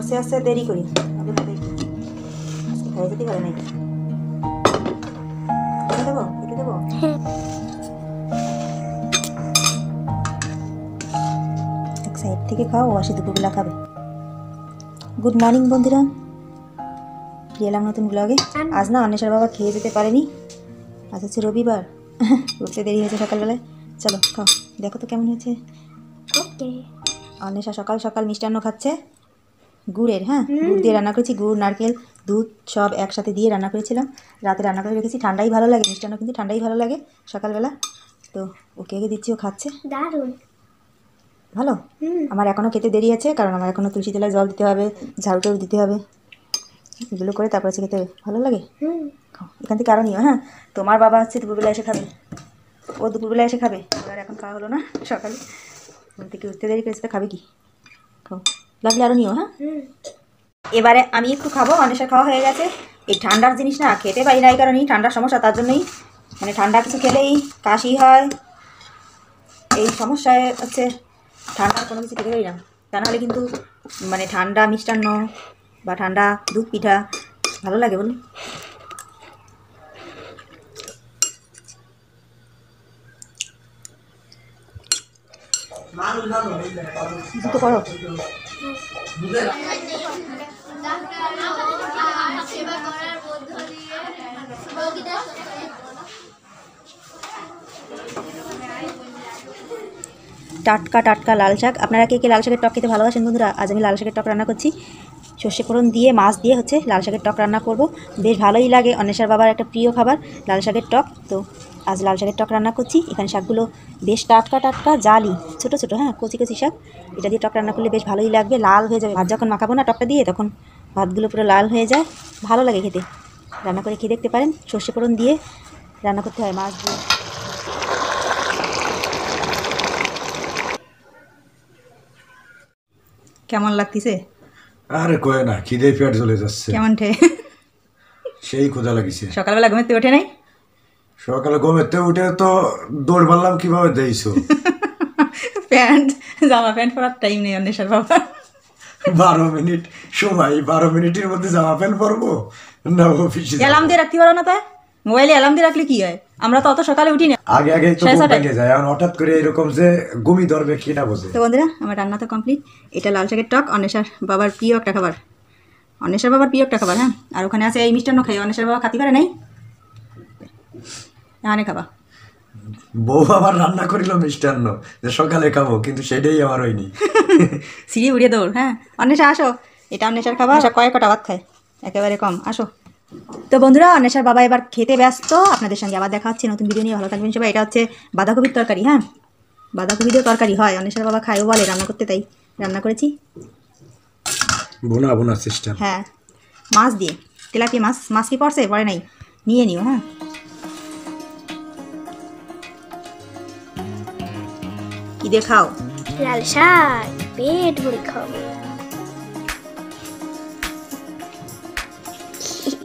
বসে আসছে দেরি করি খাই যেতে পারে নাকি দেবো একটু দেবো এক সাইড থেকে খাও আসি দুপুরবেলা খাবে। গুড মর্নিং বন্ধুরা, ফিরে এলাম নতুন ব্লগে। আজ না অন্বেষার বাবা খেয়ে যেতে পারেনি, আজ হচ্ছে রবিবার, উঠতে দেরি হয়েছে সকালবেলায়। চলো খাও, দেখো তো কেমন হয়েছে। অন্বেষা সকাল সকাল মিষ্টান্ন খাচ্ছে গুড়ের, হ্যাঁ গুড় দিয়ে রান্না করেছি, গুড় নারকেল দুধ সব একসাথে দিয়ে রান্না করেছিলাম, রাতে রান্না করে রেখেছি। ঠান্ডাই ভালো লাগে মিষ্টান্ন, কিন্তু ঠান্ডাই ভালো লাগে সকালবেলা। তো ওকে আগে দিচ্ছি, ও খাচ্ছে। দারুণ ভালো। আমার এখনও খেতে দেরি আছে, কারণ আমার এখনও তুলসী তলায় জল দিতে হবে, ঝাড়ুটাও দিতে হবে, এগুলো করে তারপর হচ্ছে খেতে ভালো লাগে। খাও, এখান থেকে আরও নিও। হ্যাঁ, তোমার বাবা হচ্ছে দুপুরবেলা এসে খাবে, ও দুপুরবেলা এসে খাবে, আর এখন খাওয়া হলো না সকালে, ঘুম থেকে উঠতে দেরি করেছে, তো খাবে কি, খাও লাগলে আরও নিও। হ্যাঁ, এবারে আমি একটু খাবো, অনেকটা খাওয়া হয়ে গেছে। এই ঠান্ডার জিনিস না খেতে পারি না, এই কারণেই ঠান্ডার সমস্যা, তার জন্যই মানে ঠান্ডা কিছু খেলেই কাশি হয়, এই সমস্যায় হচ্ছে ঠান্ডার কোনো কিছু খেতে পারি না। তা নাহলে কিন্তু মানে ঠান্ডা মিষ্টান্ন বা ঠান্ডা দুধ পিঠা ভালো লাগে বলুন। দুটো করো। টাটকা টাটকা লাল শাক। আপনারা কে কে লাল শাকের টক খেতে ভালোবাসেন বন্ধুরা? আজ আমি লাল শাকের টক রান্না করছি, সর্ষে ফোড়ন দিয়ে মাছ দিয়ে হচ্ছে লাল শাকের টক রান্না করব। বেশ ভালোই লাগে, অন্বেষার বাবার একটা প্রিয় খাবার লাল শাকের টক। তো আজ লাল শাকের টক রান্না করছি। এখানে শাকগুলো বেশ টাটকা টাটকা জালি ছোটো ছোটো, হ্যাঁ কচি কচি শাক। এটা দিয়ে টক রান্না করলে বেশ ভালোই লাগবে, লাল হয়ে যাবে। ভাত যখন মাখাবো না টকটা দিয়ে, তখন ভাতগুলো পুরো লাল হয়ে যায়, ভালো লাগে খেতে। রান্না করে খেয়ে দেখতে পারেন, সর্ষে ফোড়ন দিয়ে রান্না করতে হয় মাছ দিয়ে। কেমন লাগতেছে? আরে কয় না, খিদে পেট চলে যাচ্ছে। কেমন ঠে? সেই ক্ষুধা লাগিছে। সকালবেলা ঘুমেতে ওঠে নাই? সকালে ঘুমেতে উঠে তো দৌড় মারলাম, কিভাবে দেইছো? প্যান্ট জামা প্যান্ট পরার টাইম নেই অন্বেষার বাবা। 12 মিনিট সময়, 12 মিনিটের মধ্যে জামা প্যান্ট পরবো না? অফিসে অ্যালার্ম দিয়ে রাখতে পারো না? তাই মোবাইলে অ্যালার্ম দিয়ে রাখলে কি হয়? আমরা তো অত সকালে উঠি না, আগে আগে তো ভেঙে যায়, এখন হঠাৎ করে এরকম যে ঘুমি ধরবে কিনা বোঝে। তো বন্ধুরা আমার রান্না তো কমপ্লিট। এটা লাল শাকের টক, অন্বেষার বাবার প্রিয় একটা খাবার, অন্বেষার বাবার প্রিয় একটা খাবার। হ্যাঁ, আর ওখানে আছে এই মিষ্টান্ন খাই, অন্বেষার বাবা খাতে পারে নাই, এখানে খাবা। বউ আবার রান্না করিল মিষ্টান্ন যে সকালে খাবো, কিন্তু সেটাই আমার হয়নি। সিঁড়ি উড়িয়ে দৌড়। হ্যাঁ অন্বেষা আসো, এটা অন্বেষার খাবার, কয়েক কটা ভাত খায়, একেবারে কম। আসো। তো বন্ধুরা অন্বেষার বাবা এবার খেতে ব্যস্ত, আপনাদের সঙ্গে আবার দেখা হচ্ছে নতুন ভিডিও নিয়ে। ভালো থাকবেন সবাই। এটা হচ্ছে বাঁধাকপির তরকারি, হ্যাঁ বাঁধাকপি দিয়ে তরকারি হয়, অন্বেষার বাবা খায়ও বলে রান্না করতে, তাই রান্না করেছি। বোনা বোনা সিস্টেম। হ্যাঁ মাছ দিয়ে, তেলাপিয়া মাছ। মাছ কি পড়ছে? পড়ে নাই, নিয়ে নিও। হ্যাঁ কি দিয়ে খাও? লাল শাক পেট ভরে খাও।